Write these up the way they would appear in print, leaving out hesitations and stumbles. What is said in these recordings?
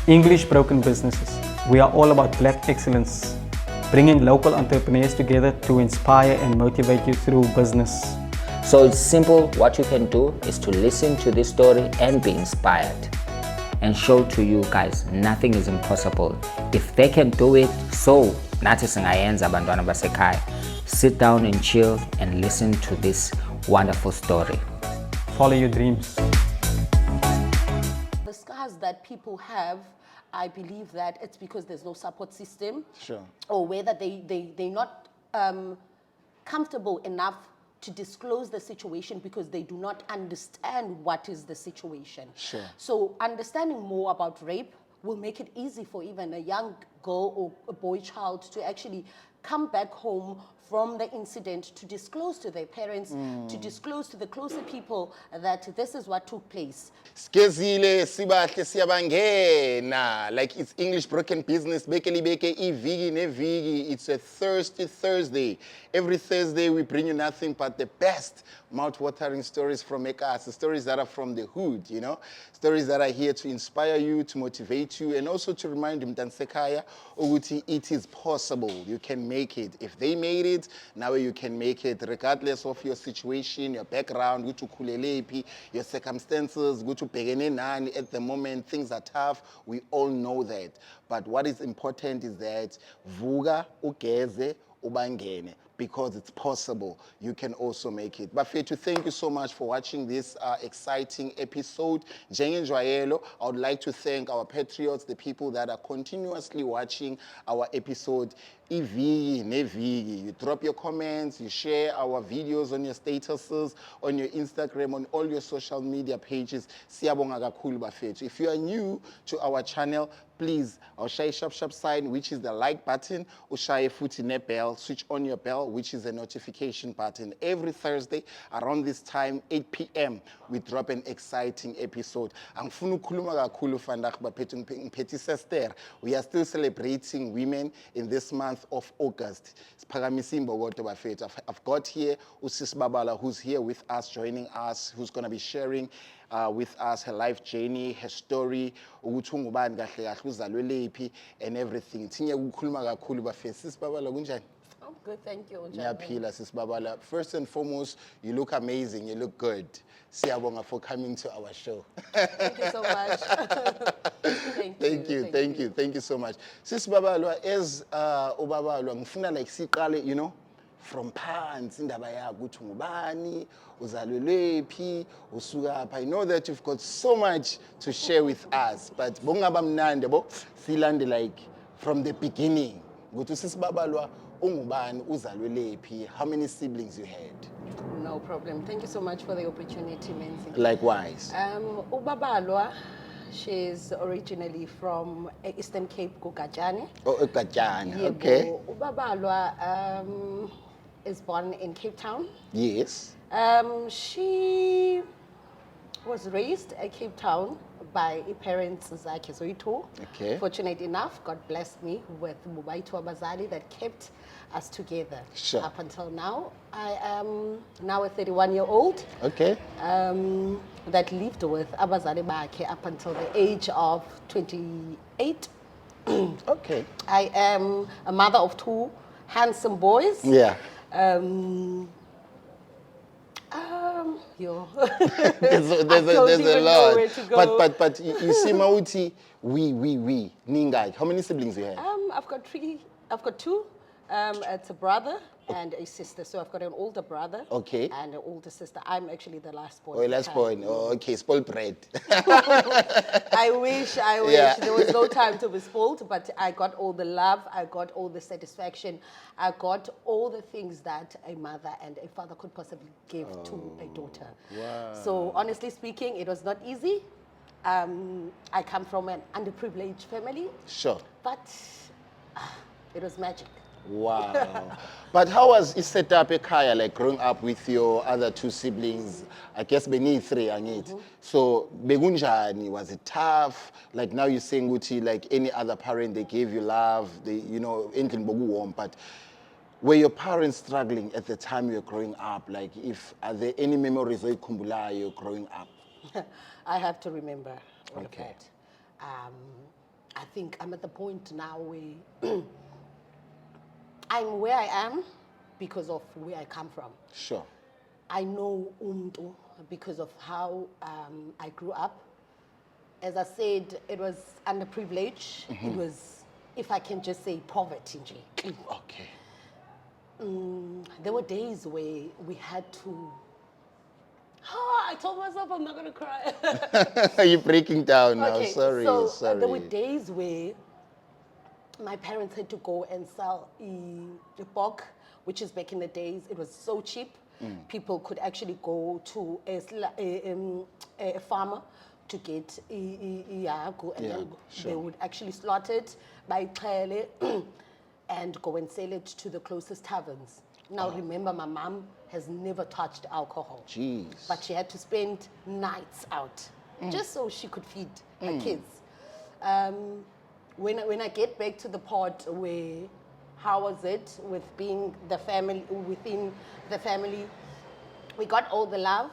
English Broken Businesses. We are all about Black excellence, bringing local entrepreneurs together to inspire and motivate you through business. So it's simple. What you can do is to listen to this story and be inspired, and show to you guys nothing is impossible. If they can do it, so nathi singayenza abantwana basekhaya. Sit down and chill and listen to this wonderful story. Follow your dreams. The scars that people have, I believe that it's because there's no support system. Sure. Or whether they're not comfortable enough to disclose the situation because they do not understand what is the situation. Sure. So understanding more about rape will make it easy for even a young girl or a boy child to actually come back home from the incident, to disclose to their parents, to disclose to the closer people that this is what took place. Skezile sibahle siyabangena, like it's English Broken Business, bekeli beke ivigi nevigi. It's a thirsty Thursday. Every Thursday we bring you nothing but the best mouth-watering stories from Ekas, the stories that are from the hood, you know, stories that are here to inspire you, to motivate you, and also to remind you Mtansekaya ukuthi it is possible. You can make it. If they made it, now you can make it, regardless of your situation, your background, your circumstances, at the moment, things are tough. We all know that. But what is important is that vuga ugeze ubangene, because it's possible. You can also make it. Bafethu, thank you so much for watching this exciting episode. Njengenjwayelo, I would like to thank our patriots, the people that are continuously watching our episode. Ivigi nevigi. You drop your comments, you share our videos on your statuses, on your Instagram, on all your social media pages. Siyabonga kakhulu bafethu. If you are new to our channel, please, ushaye sharp sign, which is the like button. Ushaye futhi ne bell, switch on your bell, which is a notification button. Every Thursday around this time, 8 p.m., we drop an exciting episode. Angifuna ukukhuluma kakhulu vandag baphethu ngiphethe sister. We are still celebrating women in this month of August. I've got here Usis Babalwa, who's here with us, joining us, who's going to be sharing with us her life journey, her story, and everything. Sis Babalwa, kunjani? Oh, good, thank you. Ngiyaphila, Sis Babalwa. First and foremost, you look amazing, you look good. Siyabonga for coming to our show. Thank you so much. Thank you so much. Sis Babalwa, as ubabalwa, ngifuna like siqale, you know, from pants indaba yakho uthi ngubani, uzalelwephi, usukapha. I know that you've got so much to share with us, but bongaba mnandi bo silande like from the beginning. Ukuthi Sis Babalwa ungubani, uzalelwephi, how many siblings you had? No problem. Thank you so much for the opportunity, Menzi. Likewise. Babalwa, she's originally from Eastern Cape, Gajani. Oh, Gajani, okay. Babalwa is born in Cape Town. Yes. She was raised at Cape Town by parents zakhe zoyi-2. Okay. Fortunate enough, God blessed me with Mubaitu Abazali that kept us together. Sure. Up until now. I am now a 31-year-old. Okay. That lived with Abazali bakhe up until the age of 28. Okay. I am a mother of 2 handsome boys. Yeah. There's a lot. But you see, Mauti, we. Ningai. How many siblings you have? I've got 3. I've got 2. It's a brother and a sister. So I've got an older brother. Okay. And an older sister. I'm actually the last boy. Oh, last boy. Oh, okay. Spoiled bread. I wish. Yeah. There was no time to be spoiled, but I got all the love. I got all the satisfaction. I got all the things that a mother and a father could possibly give to a daughter. Wow. So honestly speaking, it was not easy. I come from an underprivileged family. Sure. But it was magic. Wow. But how was it set up ekhaya, like growing up with your other 2 siblings? I guess beni 3 angit. So begunjani, was it tough? Like now you're saying Guti, like any other parent, they gave you love, they, you know, anything bogu warm, but were your parents struggling at the time you were growing up? Like, are there any memories of kumbulayo growing up? I have to remember all of Okay. that. I think I'm at the point now where I'm where I am because of where I come from. Sure. I know Umtu because of how I grew up. As I said, it was underprivileged. It was, if I can just say, poverty. Okay. There were days where we had to. I told myself I'm not gonna cry. You're breaking down now. Okay, Sorry. so Sorry. there were days where my parents had to go and sell a bok, which is back in the days, it was so cheap. People could actually go to a farmer to get iago, and Yeah, then sure. they would actually slaughter it by Khayelitsha and go and sell it to the closest taverns. Now remember, my mom has never touched alcohol. Jeez. But she had to spend nights out just so she could feed her kids. When I get back to the part where, how was it with being the family, within the family, we got all the love.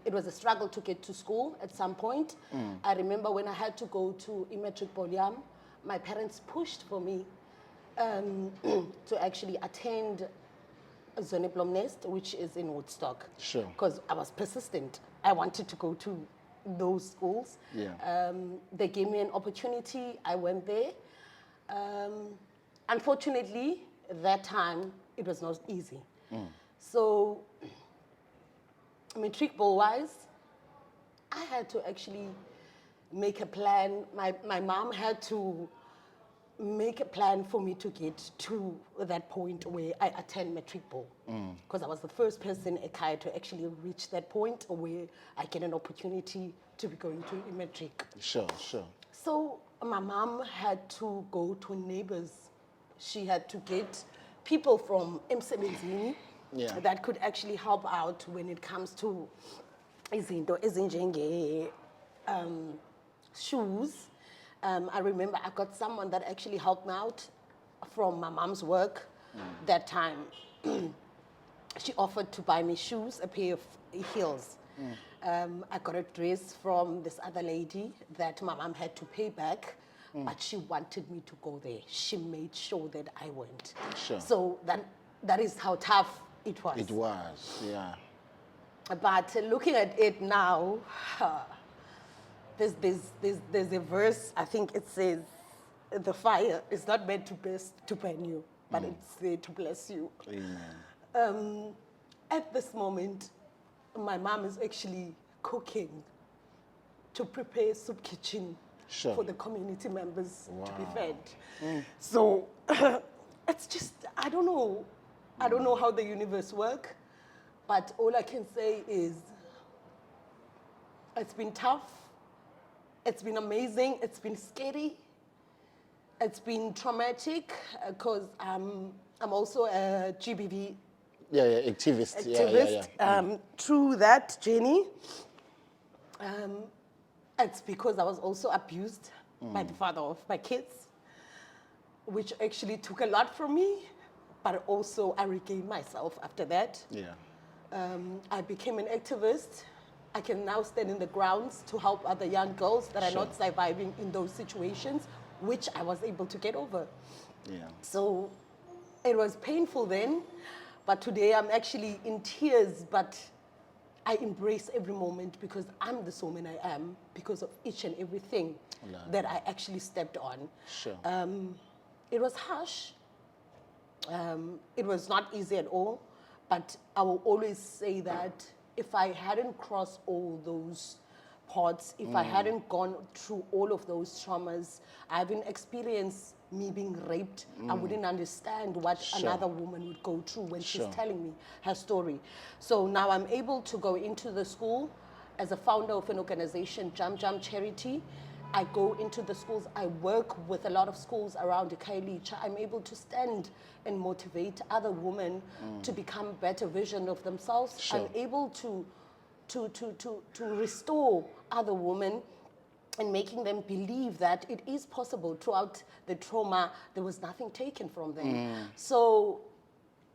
It was a struggle to get to school at some point. I remember when I had to go to Matric Bolyam, my parents pushed for me to actually attend Zonneblom Nest, which is in Woodstock. Sure. Because I was persistent. I wanted to go to those schools. Yeah. They gave me an opportunity. I went there. Unfortunately, that time, it was not easy. So, matric bowl-wise, I had to actually make a plan. My mom had to make a plan for me to get to that point where I attend matric bowl. Because I was the first person at Khaya to actually reach that point where I get an opportunity to be going to matric. Sure. Sure. So my mom had to go to neighbors. She had to get people from Msebenzini Yeah. that could actually help out when it comes to izinto ezinjenge shoes. I remember I got someone that actually helped me out from my mom's work that time. She offered to buy me shoes, a pair of heels. I got a dress from this other lady that my mom had to pay back, but she wanted me to go there. She made sure that I went. Sure. So that is how tough it was. It was. Yeah. But looking at it now, there's a verse, I think it says, the fire is not meant to burn you, but it's there to bless you. Amen. At this moment, my mom is actually cooking to prepare soup kitchen Sure. for the community members to be Wow. fed. So it's just, I don't know. I don't know how the universe works, but all I can say is it's been tough. It's been amazing. It's been scary. It's been traumatic because I'm also a GBV Yeah. Activist. activist. Yeah. Through that journey, it's because I was also abused by the father of my kids, which actually took a lot from me, but also I regained myself after that. Yeah. I became an activist. I can now stand in the grounds to help other young girls that are Sure. not surviving in those situations, which I was able to get over. Yeah. So it was painful then, but today I'm actually in tears, but I embrace every moment because I'm the woman I am because of each and everything that I actually stepped on. Sure. It was harsh. It was not easy at all, but I will always say that if I hadn't crossed all those parts, if I hadn't gone through all of those traumas, I haven't experienced me being raped, I wouldn't understand what another woman would go through when she's telling me her story. So now I'm able to go into the school as a founder of an organization, JamJam Charity. I go into the schools, I work with a lot of schools around the Khayelitsha. I'm able to stand and motivate other women to become better version of themselves. Sure. I'm able to restore other women and making them believe that it is possible. Throughout the trauma, there was nothing taken from them. So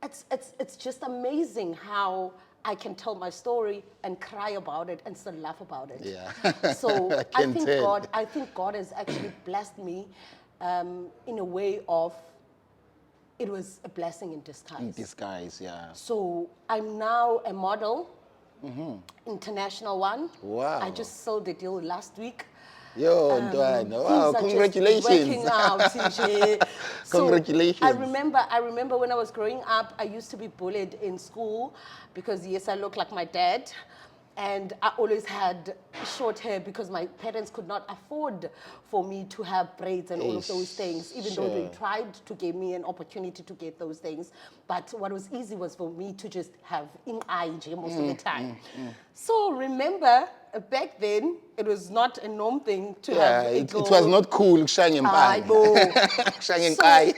it's just amazing how I can tell my story and cry about it and still laugh about it. Yeah. So I can tell. I think God has actually blessed me in a way of, it was a blessing in disguise. In disguise, yeah. So I'm now a model, international one. Wow. I just sold the deal last week. Yo, Ntwana. Wow, Things are congratulations. just working out, TJ. So Congratulations. I remember when I was growing up, I used to be bullied in school because, yes, I look like my dad. And I always had short hair because my parents could not afford for me to have braids and all of those things, even though they tried to give me an opportunity to get those things. But what was easy was for me to just have in eye most of the time. So remember, back then, it was not a norm thing to have a it girl. was not cool. I know. So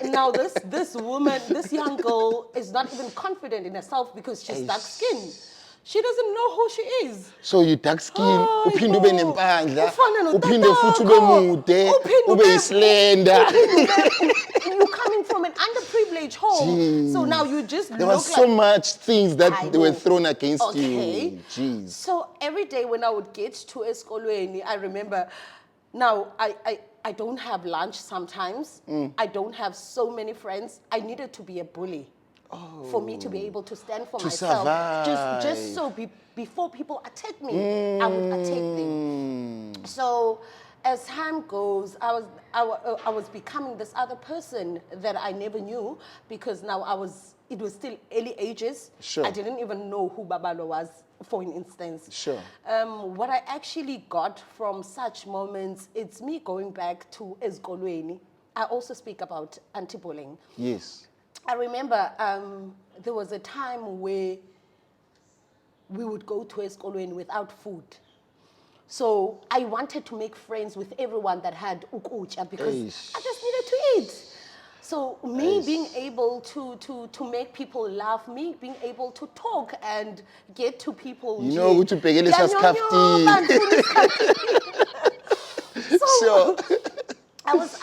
now So, this woman, this young girl is not even confident in herself because she's dark skinned. She doesn't know who she is. so you dark skin, Hayi uphinde ube bo. nempandla, Ufana notatakho. uphinde futhi ube mude, ube slender. You're coming from an underprivileged home, so now you just There look was so like. much things that Hayi they were bo. thrown against Okay. you. Jeez. So every day when I would get to esikolweni, I remember, now I don't have lunch sometimes. I don't have so many friends. I needed to be a bully for me to be able to stand for myself. Survive. Just so before people attack me, I would attack them. So as time goes, I was becoming this other person that I never knew, because now it was still early ages. Sure. I didn't even know who Babalwa was, for instance. Sure. What I actually got from such moments, it's me going back to esikolweni. I also speak about anti-bullying. Yes. I remember there was a time where we would go to esikolweni without food. So I wanted to make friends with everyone that had ukutya because I just needed to eat. So me being able to make people laugh, me being able to talk and get to people. You know who to Khayelitsha So I was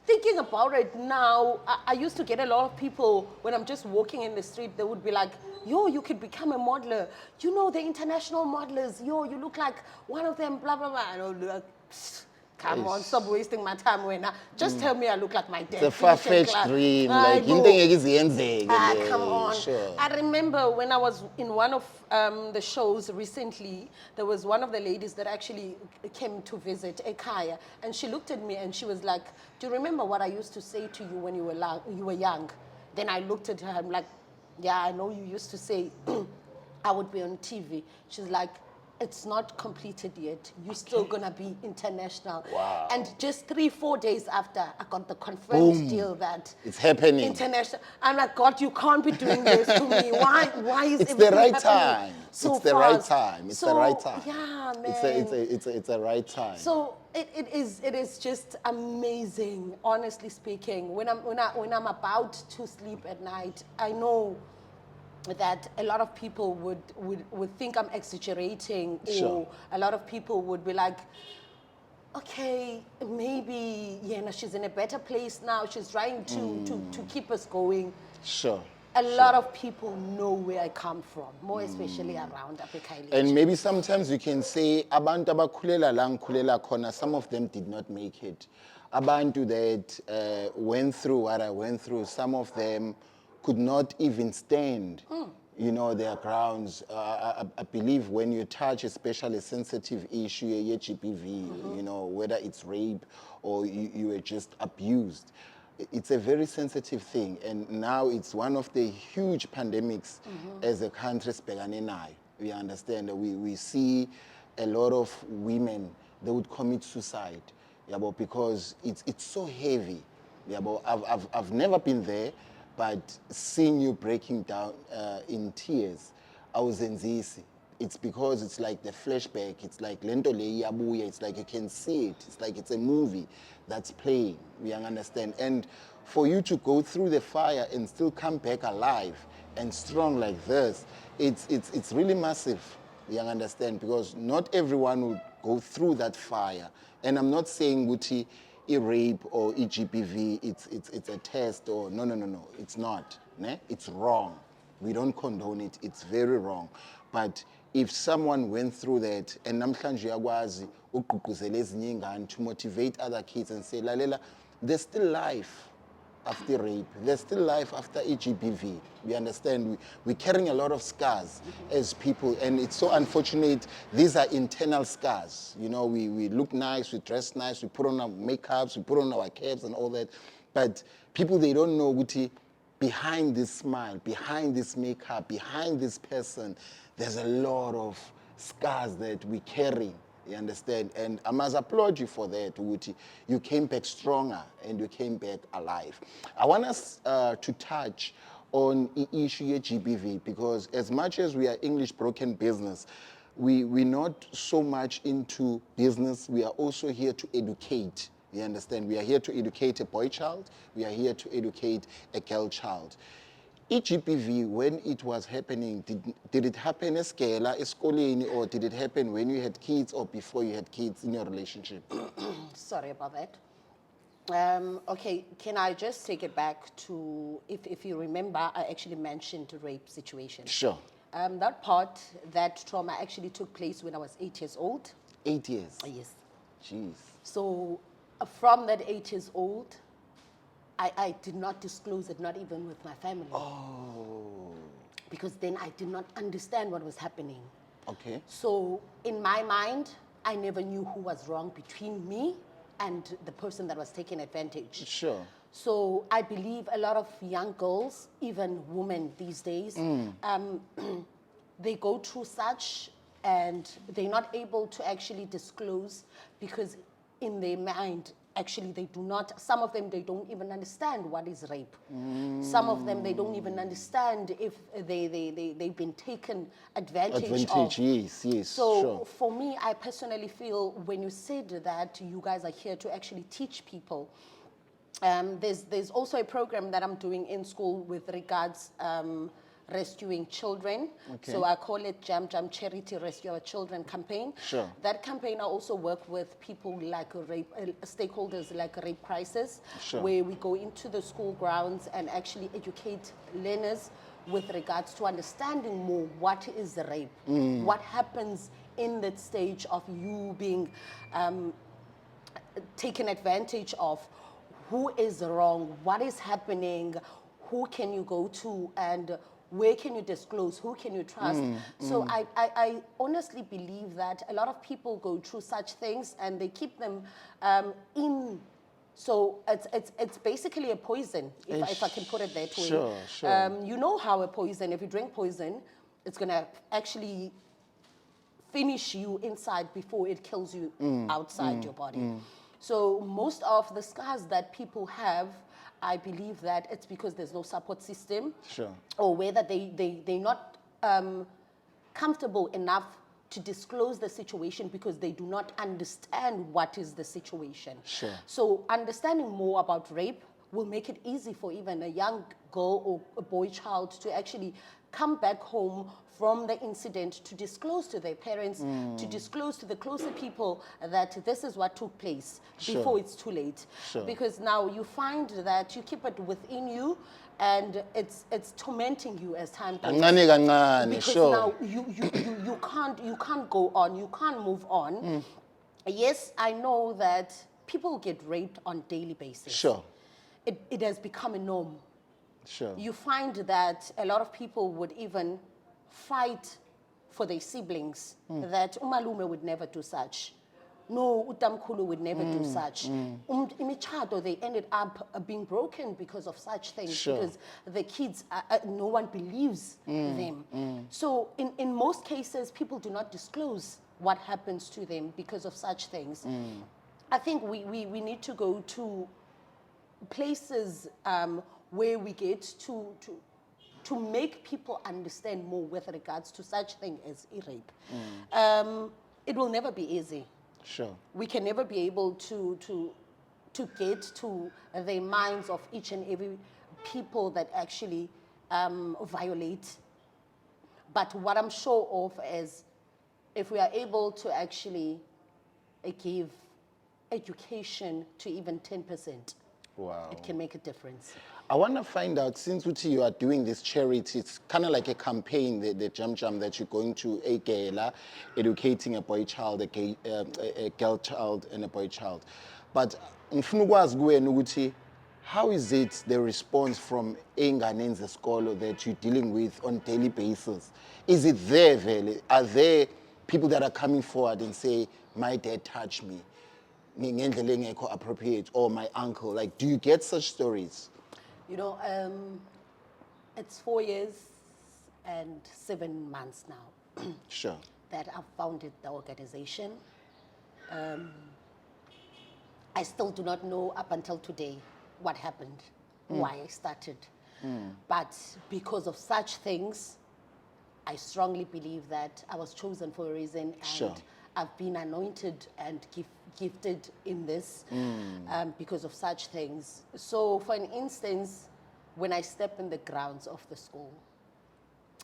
thinking about it now. I used to get a lot of people when I'm just walking in the street. They would be like, "Yo, you could become a modeler. You know the international modelers. Yo, you look like one of them." Blah blah blah. And I would be like, come on, stop wasting my time. Just tell me I look like my dad. It's a far-fetched dream. Like, come on. Sure. I remember when I was in one of the shows recently, there was one of the ladies that actually came to visit Ekaya, and she looked at me and she was like, "Do you remember what I used to say to you when you were young?" Then I looked at her, I'm like, "Yeah, I know you used to say I would be on TV." She's like, "It's not completed yet. You're still gonna be international." Wow. And just 3-4 days after, I got the confirmed deal that It's happening. international. I'm like, "God, you can't be doing this to me. Why is It's the everything right happening time. so It's the right fast?" time. It's the So, right time. Yeah, man. It's a right time. So it is just amazing, honestly speaking. When I'm about to sleep at night, I know that a lot of people would think I'm exaggerating, Sure. or a lot of people would be like, "Okay, maybe she's in a better place now. She's trying to keep us going." Sure. A lot of people know where I come from, more especially around Khayelitsha. And maybe sometimes you can say, abantu abakhulela la ngikhulela khona, some of them did not make it. Abantu that went through what I went through, some of them could not even stand, their grounds. I believe when you touch especially a sensitive issue, GBV, whether it's rape or you were just abused, it's a very sensitive thing. And now it's one of the huge pandemics as a country, we understand that we see a lot of women, they would commit suicide, because it's so heavy. I've never been there, but seeing you breaking down in tears, I was in this. It's because it's like the flashback. It's like lento le iyabuya. It's like you can see it. It's like it's a movie that's playing. We understand. And for you to go through the fire and still come back alive and strong like this, it's really massive. You understand? Because not everyone would go through that fire. And I'm not saying Guti, rape or GBV, it's a test or no, it's not. Ne? It's wrong. We don't condone it. It's very wrong. But if someone went through that and namhlanje uyakwazi ukugqugquzela ezinye ingane to motivate other kids and say, lalela, there's still life after rape. There's still life after GBV. We understand we're carrying a lot of scars as people, and it's so unfortunate. These are internal scars. You know, we look nice, we dress nice, we put on our makeups, we put on our caps and all that. But people, they don't know, Guti, behind this smile, behind this makeup, behind this person, there's a lot of scars that we carry. You understand? And I must applaud you for that, Uti. You came back stronger and you came back alive. I want us to touch on the issue of GBV, because as much as we are English broken business, we're not so much into business. We are also here to educate. You understand? We are here to educate a boy child. We are here to educate a girl child. GBV, when it was happening, did it happen eskoleni, or did it happen when you had kids or before you had kids in your relationship? Sorry about that. Okay, can I just take it back to, if you remember, I actually mentioned rape situation. Sure. That trauma actually took place when I was 8 years old. 8 years? Yes. Jeez. So from that 8 years old, I did not disclose it, not even with my family. Oh. Because then I did not understand what was happening. Okay. So in my mind, I never knew who was wrong between me and the person that was taking advantage. Sure. So I believe a lot of young girls, even women these days, they go through such and they're not able to actually disclose because in their mind, actually they do not, some of them, they don't even understand what is rape. Some of them, they don't even understand if they've been taken advantage of. Yes, yes, So sure. for me, I personally feel when you said that you guys are here to actually teach people, there's also a program that I'm doing in school with regards rescuing children. Okay. So I call it JamJam Charity Rescue Our Children campaign. Sure. That campaign, I also work with people like rape, stakeholders like Rape Crisis, Sure. where we go into the school grounds and actually educate learners with regards to understanding more what is the rape, what happens in that stage of you being taken advantage of, who is wrong, what is happening, who can you go to, and where can you disclose, who can you trust. So I honestly believe that a lot of people go through such things and they keep them in. So it's basically a poison, if I can put it that way. Sure, sure. You know how a poison, if you drink poison, it's gonna actually finish you inside before it kills you outside your body. So most of the scars that people have, I believe that it's because there's no support system. Sure. Or whether they're not comfortable enough to disclose the situation because they do not understand what is the situation. Sure. So understanding more about rape will make it easy for even a young girl or a boy child to actually come back home from the incident, to disclose to their parents, to disclose to the closer people that this is what took place before it's too late. Sure. Because now you find that you keep it within you and it's tormenting you as time goes. Kancane kancane, Because sure. now you can't go on, you can't move on. Yes, I know that people get raped on a daily basis. Sure. It has become a norm. Sure. You find that a lot of people would even fight for their siblings, that umalume would never do such. No, utamkhulu would never do such. Imichado, they ended up being broken because of such things, Sure. because the kids, no one believes them. So in most cases, people do not disclose what happens to them because of such things. I think we need to go to places where we get to make people understand more with regards to such thing as rape. It will never be easy. Sure. We can never be able to get to the minds of each and every people that actually violate. But what I'm sure of is if we are able to actually give education to even 10%. Wow. it can make a difference. I want to find out, since Uti, you are doing this charity, it's kind of like a campaign, the JamJam, that you're going to a gala, educating a boy child, a girl child, and a boy child. But how is it the response from Enganenze Skolo that you're dealing with on daily basis? Is it there, Vele? Are there people that are coming forward and say, my dad touched me, ngendlela engekho appropriate, or my uncle? Like, do you get such stories? You know, it's 4 years and 7 months now Sure. that I've founded the organization. I still do not know up until today what happened, why I started. But because of such things, I strongly believe that I was chosen for a reason, and Sure. I've been anointed and gifted in this because of such things. So, for an instance, when I step in the grounds of the school,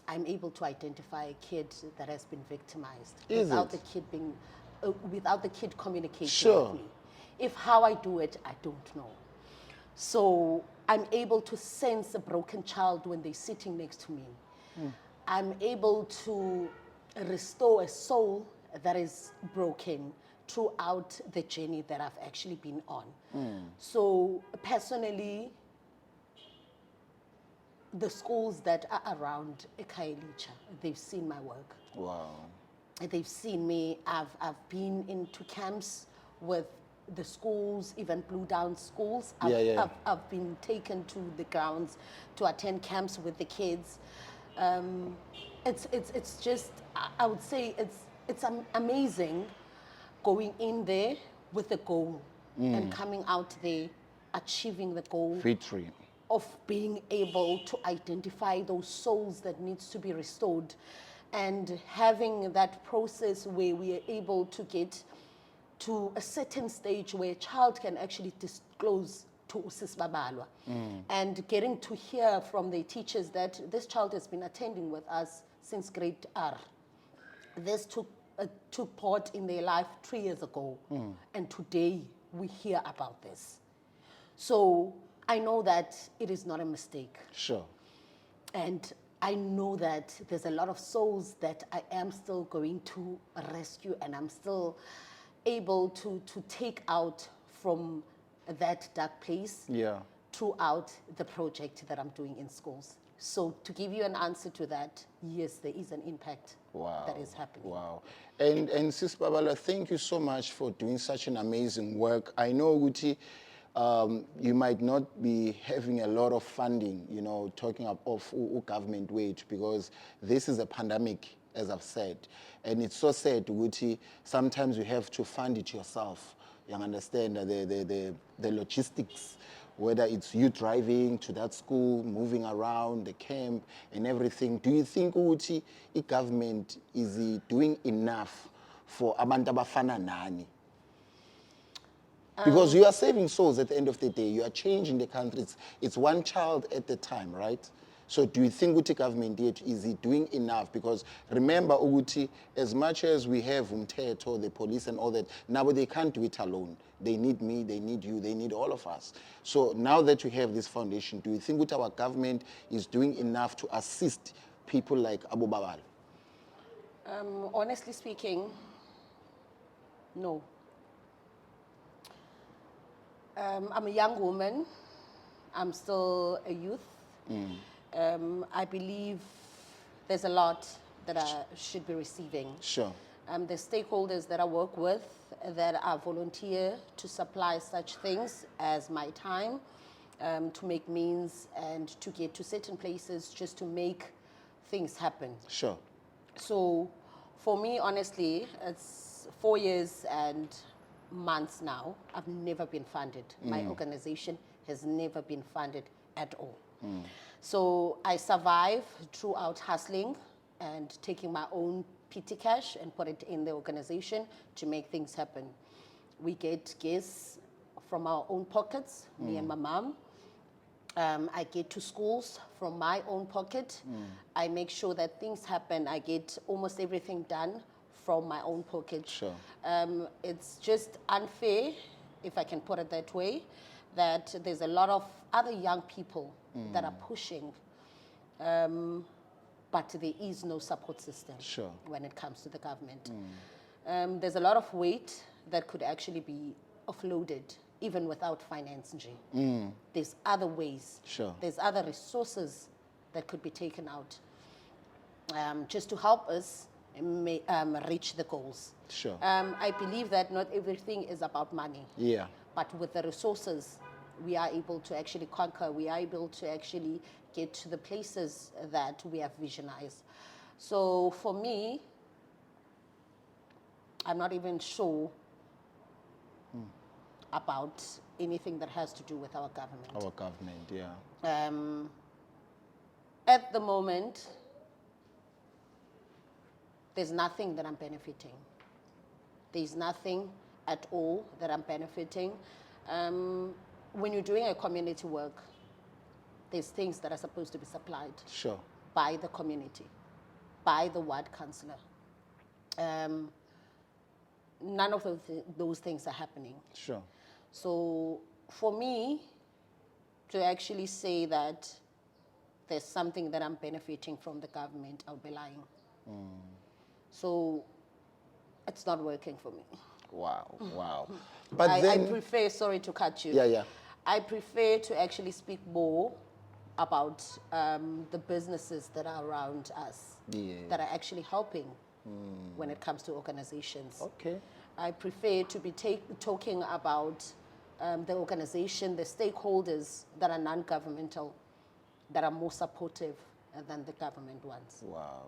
I'm able to identify a kid that has been victimized without the kid being, without the kid communicating Sure. with me. If how I do it, I don't know. So I'm able to sense a broken child when they're sitting next to me. I'm able to restore a soul that is broken throughout the journey that I've actually been on. So personally, the schools that are around Khayelitsha, they've seen my work. Wow. They've seen me. I've been into camps with the schools, even Blue Down schools. I've been taken to the grounds to attend camps with the kids. It's just, I would say it's amazing going in there with a goal and coming out there achieving the goal Victory. of being able to identify those souls that needs to be restored, and having that process where we are able to get to a certain stage where a child can actually disclose to Sis Babalwa, and getting to hear from the teachers that this child has been attending with us since grade R. This took part in their life 3 years ago, and today we hear about this. So I know that it is not a mistake. Sure. And I know that there's a lot of souls that I am still going to rescue, and I'm still able to take out from that dark place throughout the project that I'm doing in schools. So to give you an answer to that, yes, there is an impact that is happening. Wow. And Sis Babalwa, thank you so much for doing such an amazing work. I know, Uti, you might not be having a lot of funding, you know, talking of government wage, because this is a pandemic, as I've said. And it's so sad, Uti, sometimes you have to fund it yourself. You understand the logistics, whether it's you driving to that school, moving around the camp and everything. Do you think Uti, the government is doing enough for abantu abafana nani? Because you are saving souls at the end of the day. You are changing the country. It's one child at a time, right? So do you think Uti government yet is doing enough? Because remember, Uti, as much as we have umthetho, the police and all that, now they can't do it alone. They need me, they need you, they need all of us. So now that you have this foundation, do you think Uti, our government is doing enough to assist people like Abu Babal? Honestly speaking, no. I'm a young woman. I'm still a youth. I believe there's a lot that I should be receiving. Sure. The stakeholders that I work with, that I volunteer to supply such things as my time, to make means and to get to certain places just to make things happen. Sure. So for me, honestly, it's 4 years and months now. I've never been funded. My organization has never been funded at all. So I survive throughout hustling and taking my own petty cash and put it in the organization to make things happen. We get gifts from our own pockets, me and my mom. I get to schools from my own pocket. I make sure that things happen. I get almost everything done from my own pocket. Sure. It's just unfair, if I can put it that way, that there's a lot of other young people that are pushing, but there is no support system Sure. when it comes to the government. There's a lot of weight that could actually be offloaded even without finance. There's other ways. Sure. There's other resources that could be taken out just to help us reach the goals. Sure. I believe that not everything is about money. Yeah. But with the resources, we are able to actually conquer. We are able to actually get to the places that we have visionized. So for me, I'm not even sure about anything that has to do with our government. Our government, yeah. At the moment, there's nothing that I'm benefiting. There's nothing at all that I'm benefiting. When you're doing a community work, there's things that are supposed to be supplied Sure. by the community, by the ward councillor. None of those things are happening. Sure. So for me to actually say that there's something that I'm benefiting from the government, I'll be lying. So it's not working for me. Wow, wow. But I then, prefer, sorry to cut you. yeah, yeah. I prefer to actually speak more about the businesses that are around us, Yeah. that are actually helping when it comes to organizations. Okay. I prefer to be talking about the organization, the stakeholders that are non-governmental, that are more supportive than the government ones. Wow.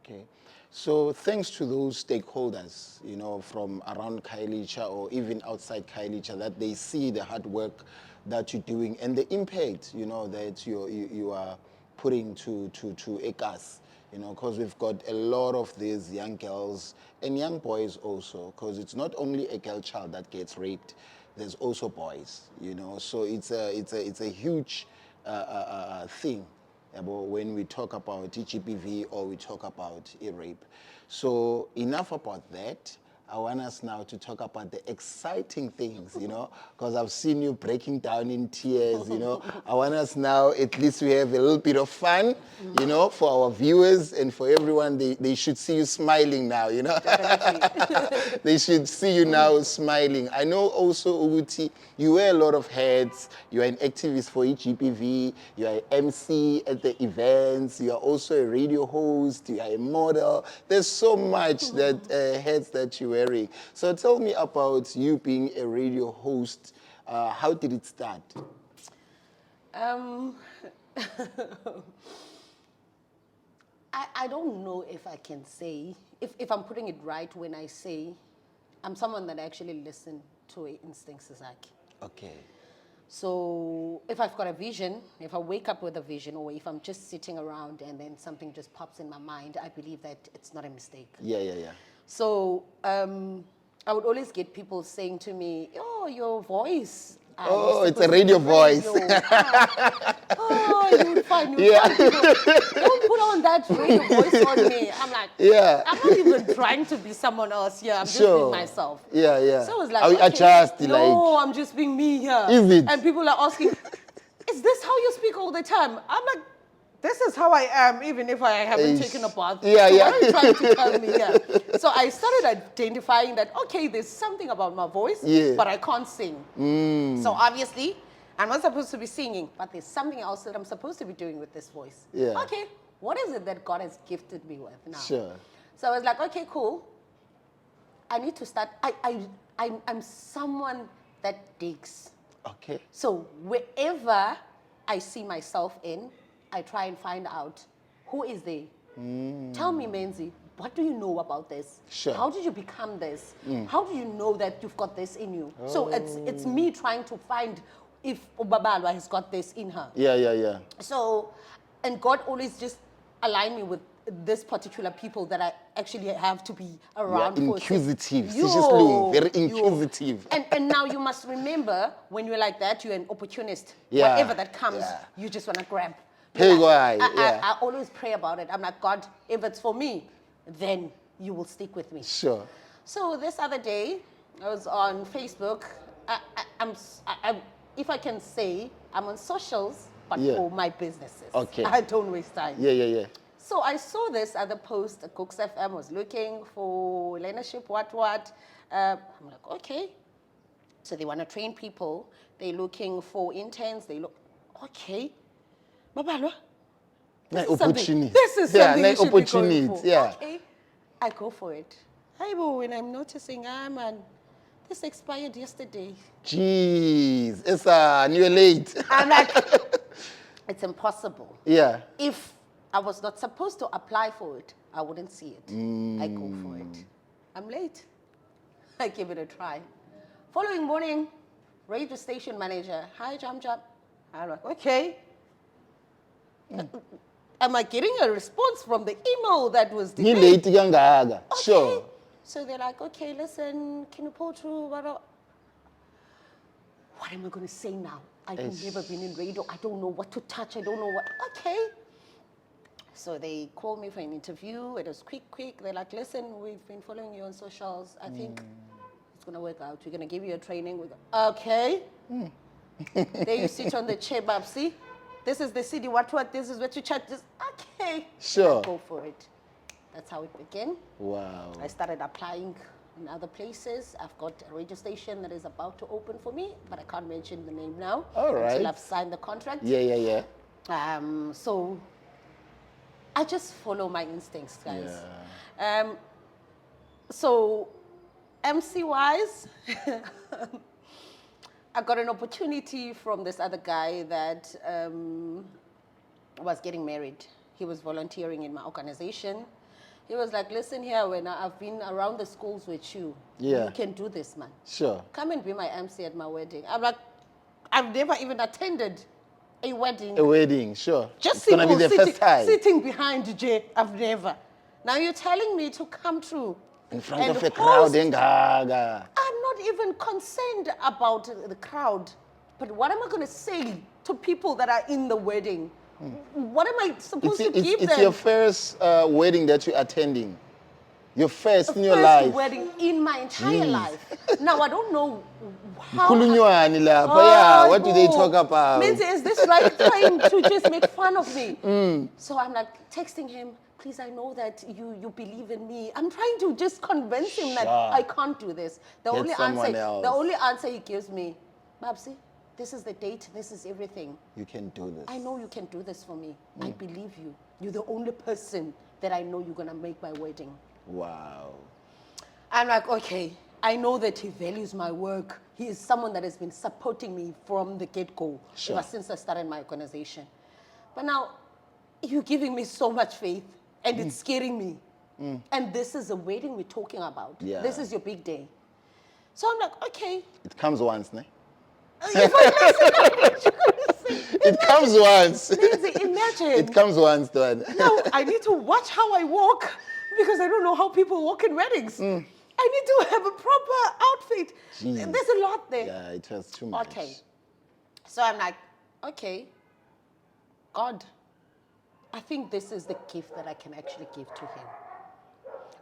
Okay. So thanks to those stakeholders, you know, from around Khayelitsha or even outside Khayelitsha, that they see the hard work that you're doing and the impact, you know, that you are putting to ECAS, you know, because we've got a lot of these young girls and young boys also, because it's not only a girl child that gets raped, there's also boys, you know, so it's a huge thing about when we talk about GBV or we talk about rape. So enough about that. I want us now to talk about the exciting things, you know, because I've seen you breaking down in tears, you know. I want us now, at least we have a little bit of fun, you know, for our viewers and for everyone. They should see you smiling now, you know. They should see you now smiling. I know also, Uguti, you wear a lot of hats. You are an activist for GBV. You are an MC at the events. You are also a radio host. You are a model. There's so much that hats that you wearing. So tell me about you being a radio host. How did it start? I don't know if I can say, if I'm putting it right when I say I'm someone that actually listens to instincts. Okay. So if I've got a vision, if I wake up with a vision, or if I'm just sitting around and then something just pops in my mind, I believe that it's not a mistake. Yeah, yeah, yeah. So I would always get people saying to me, "Oh, your voice." Oh, it's a radio voice. Oh, you would find people. Don't put on that radio voice on me. I'm like, yeah. I'm not even trying to be someone else here. I'm just being myself. Yeah, yeah. So I was like, I adjust, no, I'm just being me here. Is it? And people are asking, is this how you speak all the time? I'm like, this is how I am, even if I haven't taken a bath. Yeah, so yeah. what are you trying to tell me here? So I started identifying that, okay, there's something about my voice, but I can't sing. So obviously, I'm not supposed to be singing, but there's something else that I'm supposed to be doing with this voice. Yeah. Okay, what is it that God has gifted me with now? Sure. So I was like, okay, cool. I need to start. I'm someone that digs. Okay. So wherever I see myself in, I try and find out who is there. Tell me, Menzi, what do you know about this? Sure. How did you become this? How do you know that you've got this in you? So it's me trying to find if Babalwa has got this in her. Yeah, yeah, yeah. So, and God always just aligned me with this particular people that I actually have to be around. You are inquisitive. Yo, Very inquisitive. And now you must remember, when you're like that, you're an opportunist. Yeah. Whatever that comes, you just want to grab. Hey, I always pray about it. I'm like, God, if it's for me, then you will stick with me. Sure. So this other day, I was on Facebook. if I can say, I'm on socials, but Yeah. for my businesses. Okay. I don't waste time. Yeah. So I saw this other post, Cooks FM was looking for leadership, what. I'm like, okay. So they want to train people. They're looking for interns. Okay. Babalwa, Nice is something- opportunity. This is Yeah, something nice you should be going opportunity, for. yeah. Okay, I go for it. Hey, but when I'm noticing, man, this expired yesterday. Jeez, you're late. I'm like, it's impossible. Yeah. If I was not supposed to apply for it, I wouldn't see it. I go for it. I'm late. I give it a try. Following morning, radio station manager, hi, JamJam. I'm like, okay. Am I getting a response from the email that was You're delayed? late, Gangaga. Okay. Sure. So they're like, okay, listen, can you pull through? What am I going to say now? I've never been in radio. I don't know what to touch. I don't know what. Okay. So they called me for an interview. It was quick. They're like, listen, we've been following you on socials. I think it's going to work out. We're going to give you a training. Okay. There you sit on the chair, Babsi. This is the city. What? This is what you chat. This. Okay. Sure. Go for it. That's how it began. Wow. I started applying in other places. I've got a radio station that is about to open for me, but I can't mention the name now. All right. Until I've signed the contract. Yeah. So I just follow my instincts, guys. Yeah. So MC-wise, I got an opportunity from this other guy that was getting married. He was volunteering in my organization. He was like, listen here, when I've been around the schools with you, Yeah. you can do this, man. Sure. Come and be my MC at my wedding. I'm like, I've never even attended a wedding. A wedding, sure. Just it's gonna be the first time. sitting behind Jay, I've never. Now you're telling me to come through In front and of a host. crowd, Ngaga. I'm not even concerned about the crowd, but what am I going to say to people that are in the wedding? What am I supposed to give them? It's your first wedding that you're attending. Your first in your First life. wedding in my entire life. Now I don't know how. Khulunywane lapha, yeah. What do they talk about? Menzi, is this like trying to just make fun of me? So I'm like texting him, please, I know that you believe in me. I'm trying to just convince him that Sure. I can't do this. The Get someone else. only answer he gives me, Babsi, this is the date, this is everything. You can do this. I know you can do this for me. I believe you. You're the only person that I know you're gonna make my wedding. Wow. I'm like, okay, I know that he values my work. He is someone that has been supporting me from the get-go, Sure. ever since I started my organization. But now, you're giving me so much faith, and it's scaring me. And this is a wedding we're talking about. Yeah. This is your big day. So I'm like, okay. It comes once, ne? If I listen, It comes once. Lindsay, imagine. It comes once, Dad. Now I need to watch how I walk because I don't know how people walk in weddings. I need to have a proper outfit. Jeez. There's a lot there. Yeah, it was too much. Okay. So I'm like, okay, God, I think this is the gift that I can actually give to him.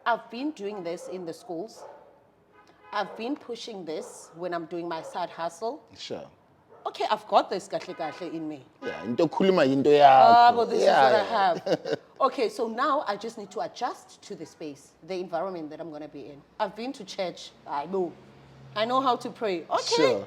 I've been doing this in the schools. I've been pushing this when I'm doing my side hustle. Sure. Okay, I've got this kahle kahle in me. Yeah, into khuluma into But this is what I have. Okay, so now I just need to adjust to the space, the environment that I'm going to be in. I've been to church. I know how to pray. Okay. Sure.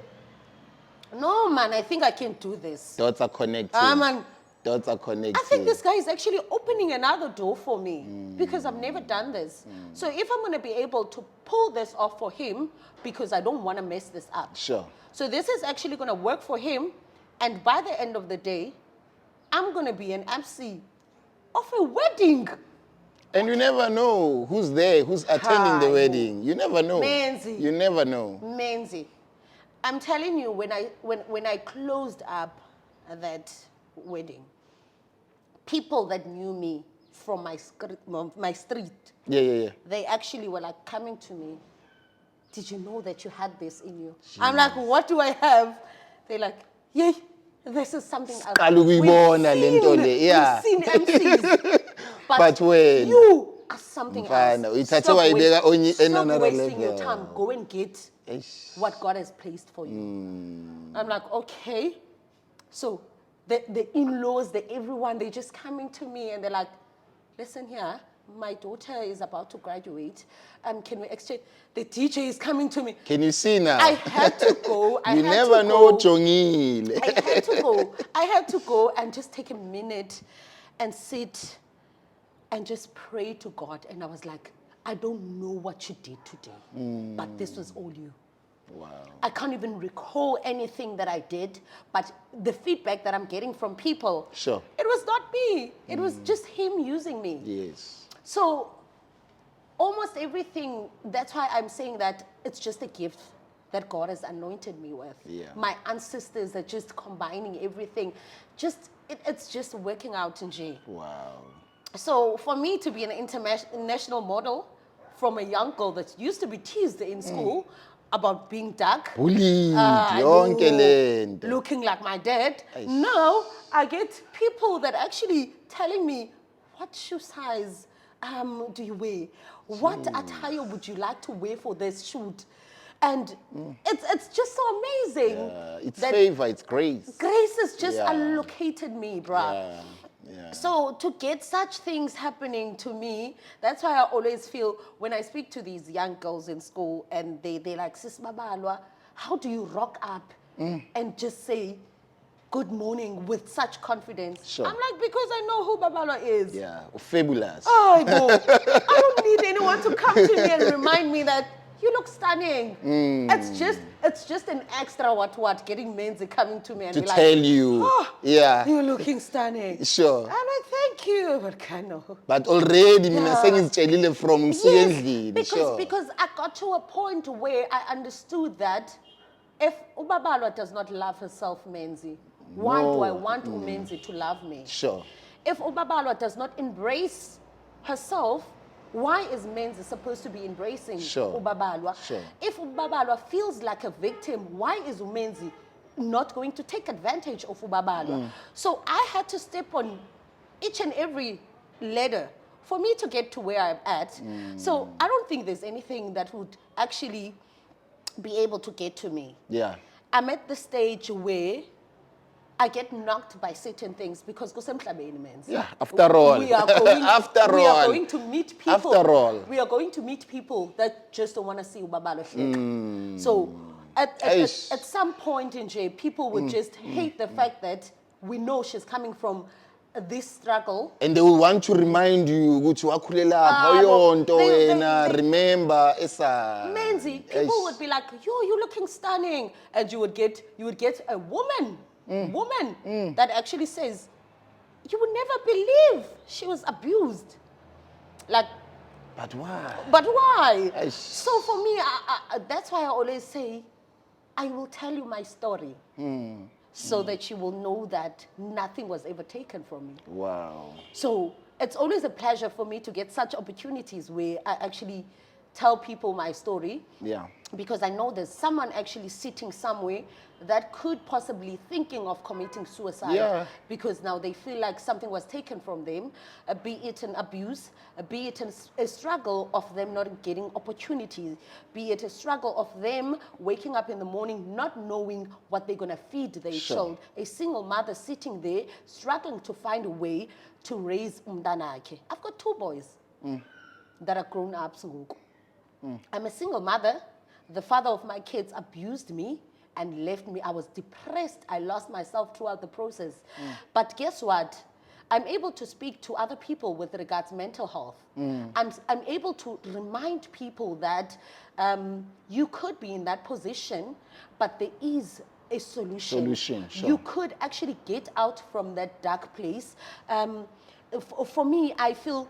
No, man, I think I can do this. Dots are connected. Man, Dots are connected. I think this guy is actually opening another door for me because I've never done this. So if I'm going to be able to pull this off for him, because I don't want to mess this up. Sure. So this is actually going to work for him. And by the end of the day, I'm going to be an MC of a wedding. And you never know who's there, who's attending the Hi. wedding. You never know. Menzi. You never know. Menzi, I'm telling you, when I closed up that wedding, people that knew me from my street, Yeah. they actually were like coming to me. Did you know that you had this in you? I'm like, what do I have? They're like, yay, this is something else. Qala ukuyibona le nto le, yeah. We've seen MCs. But when? You something Mfana, else. uyithathe Stop wayibeka stop another wasting your level. time. Go and get Eish. what God has placed for you. I'm like, okay. So the in-laws, everyone, they're just coming to me and they're like, listen here, my daughter is about to graduate. Can we exchange? The teacher is coming to me. Can you see now? I had to go. You never know Jongile. I had to go. I had to go and just take a minute and sit and just pray to God. And I was like, I don't know what you did today, but this was all you. Wow. I can't even recall anything that I did, but the feedback that I'm getting from people, Sure. it was not me. It was just him using me. Yes. So almost everything, that's why I'm saying that it's just a gift that God has anointed me with. Yeah. My ancestors are just combining everything. It's just working out in G. Wow. So for me to be an international model from a young girl that used to be teased in school about being dark, Bullied, I yonke know, lento. looking like my dad. Aish. Now I get people that actually telling me, what shoe size do you wear? What attire would you like to wear for this shoot? And it's just so amazing. It's that favor, it's grace. Grace has just Yeah. allocated me, bruh. Yeah. Yeah. So to get such things happening to me, that's why I always feel when I speak to these young girls in school and they're like, Sis Babalwa, how do you rock up and just say good morning with such confidence? Sure. I'm like, because I know who Babalwa is. Yeah. Fabulous. Oh, I know. I don't need anyone to come to me and remind me that you look stunning. It's just an extra what getting Menzi coming to me and To be tell like, you. oh, Yeah. you're looking stunning. Sure. I'm like, thank you, but kind of. But already mina sengizitshelile from Suyendlini. Yes, Sure. because I got to a point where I understood that if Ubabalwa does not love herself, Menzi, why do I want Umenzi to love me? Sure. If Ubabalwa does not embrace herself, why is Menzi supposed to be embracing Sure. Ubabalwa? Sure. If Ubabalwa feels like a victim, why is Umenzi not going to take advantage of Ubabalwa? So I had to step on each and every ladder for me to get to where I'm at. So I don't think there's anything that would actually be able to get to me. Yeah. I'm at the stage where I get knocked by certain things because kusemhlabeni menzi. Yeah, after all. We are going, After we are all. going to meet people. After all. We are going to meet people that just don't want to see Ubabalo Hleka. So at Aish. some point in J, people would just hate the fact that we know she's coming from this struggle. And they will want to remind you ukuthi wakhulela Ah, lapha no, yonto they- wena they- remember esa Menzi, people would be like, yo, you're looking stunning. And you would get a woman that actually says, you would never believe she was abused. Like, But why? but why? Aish. So for me, that's why I always say, I will tell you my story so that you will know that nothing was ever taken from me. Wow. So it's always a pleasure for me to get such opportunities where I actually tell people my story. Yeah. Because I know there's someone actually sitting somewhere that could possibly thinking of committing suicide. Yeah. Because now they feel like something was taken from them, be it an abuse, be it a struggle of them not getting opportunities, be it a struggle of them waking up in the morning not knowing what they're going to feed their Sure. child. A single mother sitting there struggling to find a way to raise umdanake. I've got 2 boys that are grown ups. I'm a single mother. The father of my kids abused me and left me. I was depressed. I lost myself throughout the process. But guess what? I'm able to speak to other people with regards to mental health. I'm able to remind people that you could be in that position, but there is a solution. Sure. You could actually get out from that dark place. For me, I feel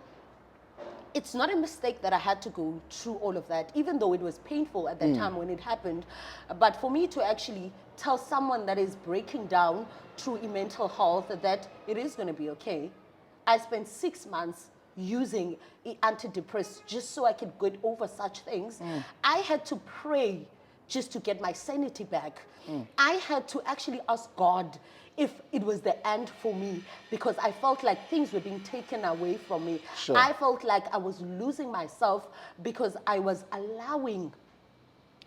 it's not a mistake that I had to go through all of that, even though it was painful at that time when it happened. But for me to actually tell someone that is breaking down through mental health that it is going to be okay. I spent 6 months using antidepressants just so I could get over such things. I had to pray just to get my sanity back. I had to actually ask God if it was the end for me, because I felt like things were being taken away from me. Sure. I felt like I was losing myself because I was allowing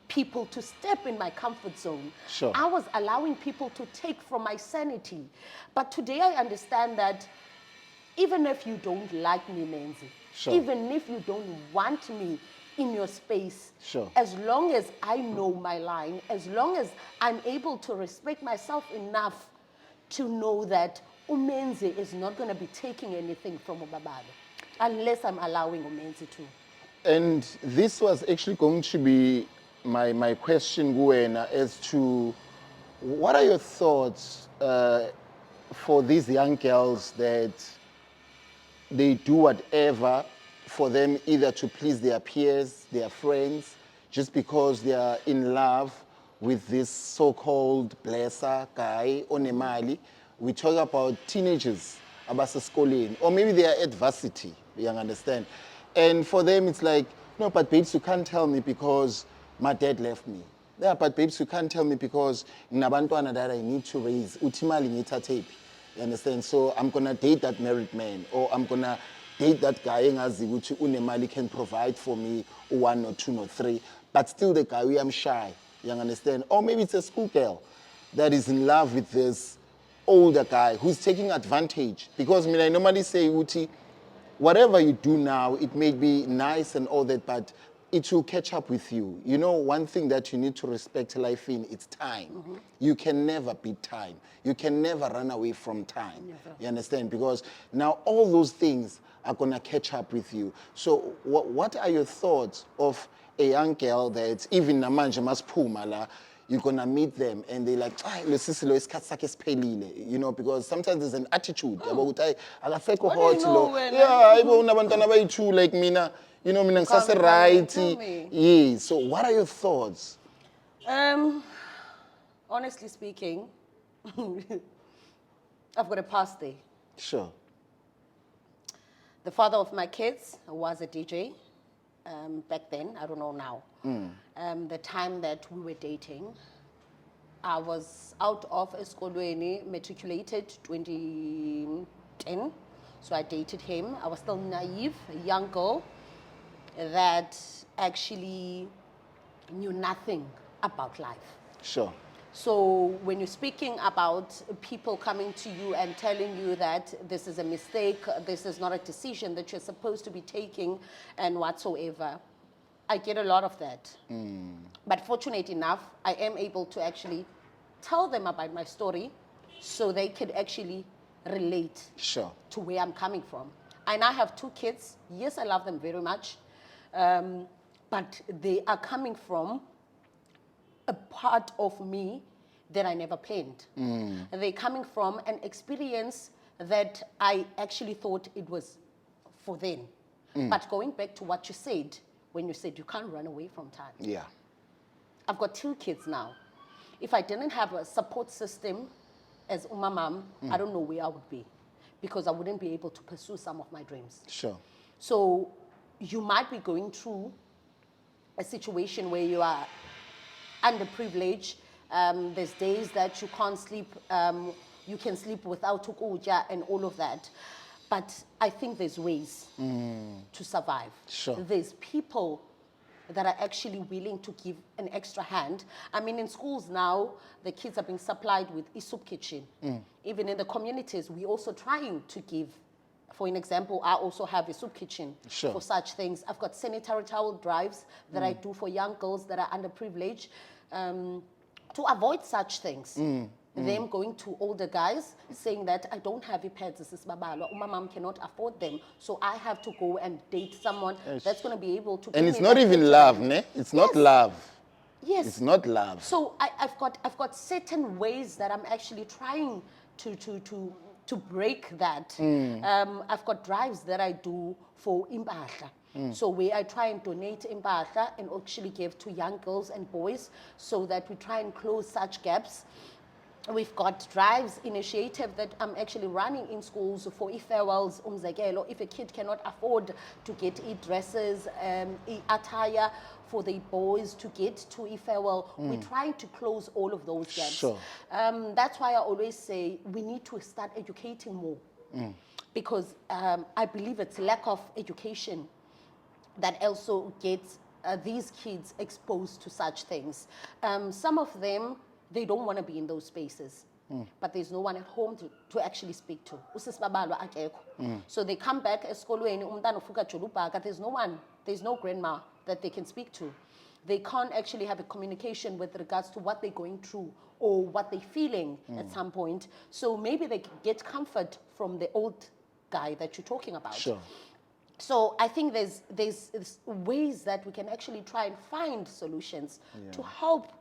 people to step in my comfort zone. Sure. I was allowing people to take from my sanity. But today I understand that even if you don't like me, Menzi, Sure. even if you don't want me in your space, Sure. as long as I know my line, as long as I'm able to respect myself enough to know that Umenzi is not going to be taking anything from Babalwa, unless I'm allowing Umenzi to. And this was actually going to be my question, Guena, as to what are your thoughts for these young girls that they do whatever for them, either to please their peers, their friends, just because they are in love with this so-called blesser guy, onemali. We talk about teenagers, abaseskoleni, or maybe they are at varsity, you understand? And for them, it's like, no, but babes, you can't tell me because my dad left me. Yeah, but babes, you can't tell me because nabantwana that I need to raise, utimali ngithathe. You understand? So I'm gonna date that married man, or I'm gonna date that guy engazi ukuthi unemali can provide for me 1 or 2 or 3, but still the guy, I'm shy. You understand? Or maybe it's a schoolgirl that is in love with this older guy who's taking advantage. Because I normally say, Uti, whatever you do now, it may be nice and all that, but it will catch up with you. You know, one thing that you need to respect life in, it's time. You can never beat time. You can never run away from time. Never. You understand? Because now all those things are going to catch up with you. So what are your thoughts of a young girl that even namanje masiphuma la, you're going to meet them and they're like, you know, because sometimes there's an attitude. What do you know when Yeah, like mina, you know, mina Come, ngisase come, right. tell me. Yeah, so what are your thoughts? Honestly speaking, I've got a past there. Sure. The father of my kids was a DJ back then. I don't know now. The time that we were dating, I was out of eskolweni, matriculated 2010. So I dated him. I was still naive, a young girl that actually knew nothing about life. Sure. So when you're speaking about people coming to you and telling you that this is a mistake, this is not a decision that you're supposed to be taking and whatsoever, I get a lot of that. But fortunate enough, I am able to actually tell them about my story so they could actually relate Sure. to where I'm coming from. And I have 2 kids. Yes, I love them very much. But they are coming from a part of me that I never planned. They're coming from an experience that I actually thought it was for them. But going back to what you said, when you said you can't run away from time. Yeah. I've got 2 kids now. If I didn't have a support system as mom, I don't know where I would be, because I wouldn't be able to pursue some of my dreams. Sure. So you might be going through a situation where you are underprivileged. There's days that you can't sleep. You can sleep without ukudya and all of that. But I think there's ways to survive. Sure. There's people that are actually willing to give an extra hand. I mean, in schools now, the kids are being supplied with a soup kitchen. Even in the communities, we're also trying to give. For an example, I also have a soup kitchen Sure. for such things. I've got sanitary towel drives that I do for young girls that are underprivileged to avoid such things. Them going to older guys saying that I don't have pads, this is Babalwa, my mom cannot afford them, so I have to go and date someone that's going to be able to. And give it's me not that even picture. love, ne? It's not Yes. love. Yes. It's not love. So I've got certain ways that I'm actually trying to break that. I've got drives that I do for impahla. So where I try and donate impahla and actually give to young girls and boys so that we try and close such gaps. We've got drives initiative that I'm actually running in schools for farewells, umzekelo, if a kid cannot afford to get dresses, attire for the boys to get to farewell. We're trying to close all of those gaps. Sure. That's why I always say we need to start educating more, because I believe it's lack of education that also gets these kids exposed to such things. Some of them, they don't want to be in those spaces, but there's no one at home to actually speak to. Babalwa akekho. So they come back esikolweni, umntana ufuka jolubhaka, there's no one, there's no grandma that they can speak to. They can't actually have a communication with regards to what they're going through or what they're feeling at some point. So maybe they can get comfort from the old guy that you're talking about. Sure. So I think there's ways that we can actually try and find solutions to help.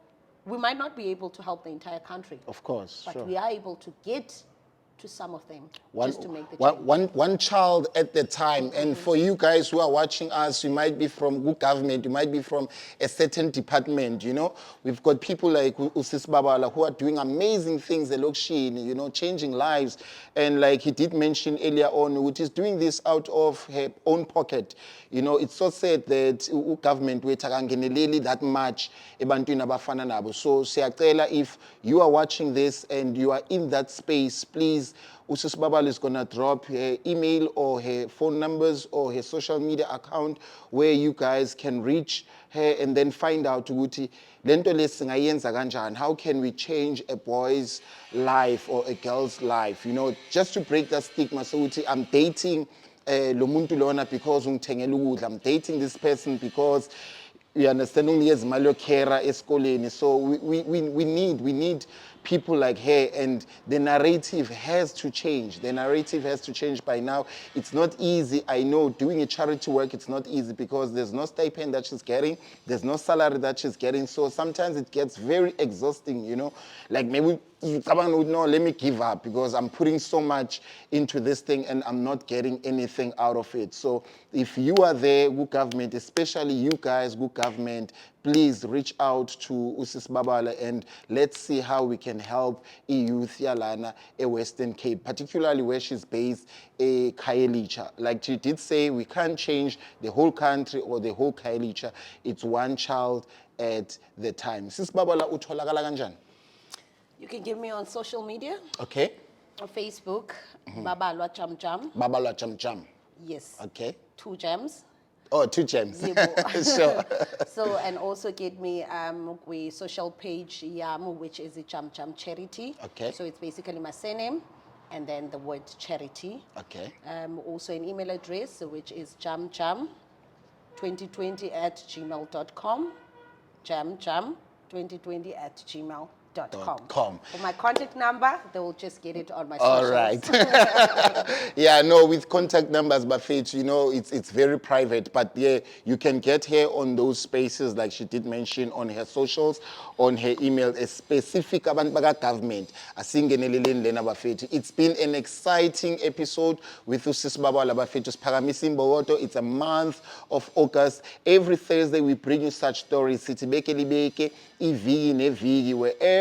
We might not be able to help the entire country. Of course, but sure. we are able to get to some of them just to make the change. One child at a time. And for you guys who are watching us, you might be from good government, you might be from a certain department, you know. We've got people like Usis Babala who are doing amazing things, you know, changing lives. And like he did mention earlier on, which is doing this out of her own pocket. You know, it's so sad that government wethakangeneleli that much ebantwini abafana nabo. So siyacela, if you are watching this and you are in that space, please, Usis Babal is gonna drop her email or her phone numbers or her social media account where you guys can reach her and then find out ukuthi lento lesingayenza kanjani. How can we change a boy's life or a girl's life? You know, just to break that stigma. So ukuthi I'm dating lo muntu lona because ungithengela ukudla. I'm dating this person because you understand only as malo kera eskoleni. So we need people like her, and the narrative has to change. The narrative has to change by now. It's not easy. I know doing a charity work, it's not easy because there's no stipend that she's getting. There's no salary that she's getting. So sometimes it gets very exhausting, you know. Like maybe someone would know, let me give up because I'm putting so much into this thing and I'm not getting anything out of it. So if you are there, good government, especially you guys, good government, please reach out to Usis Babala and let's see how we can help youth Yalana a Western Cape, particularly where she's based, a Khayelitsha. Like she did say, we can't change the whole country or the whole Khayelitsha. It's one child at the time. Sis Babala utholakala kanjani? You can give me on social media. Okay. On Facebook, Babalwa JamJam. Babalwa JamJam. Yes. Okay. 2 gems. Oh, 2 gems. Sure. So, and also get me with social page Yam, which is a JamJam charity. Okay. So it's basically my surname and then the word charity. Okay. Also an email address, which is jamjam2020@gmail.com. jamjam2020@gmail.com. For my contact number, they will just get it on my socials. All right. Yeah, no, with contact numbers, but you know, it's very private. But yeah, you can get her on those spaces, like she did mention, on her socials, on her email, a specific government. It's been an exciting episode with Usis Babala Bafetu's Paramissing Bowoto. It's a month of August. Every Thursday we bring you such stories.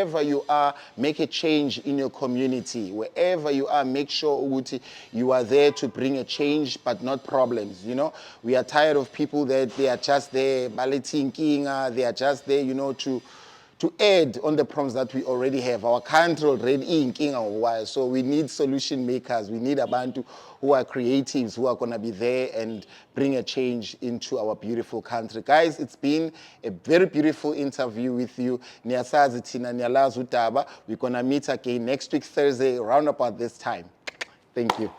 Wherever you are, make a change in your community. Wherever you are, make sure you are there to bring a change, but not problems. You know, we are tired of people that they are just there balloting, they are just there, you know, to add on the problems that we already have. Our country already in king a while, so we need solution makers. We need abantu who are creatives, who are going to be there and bring a change into our beautiful country. Guys, it's been a very beautiful interview with you. We're going to meet again next week, Thursday, around about this time. Thank you.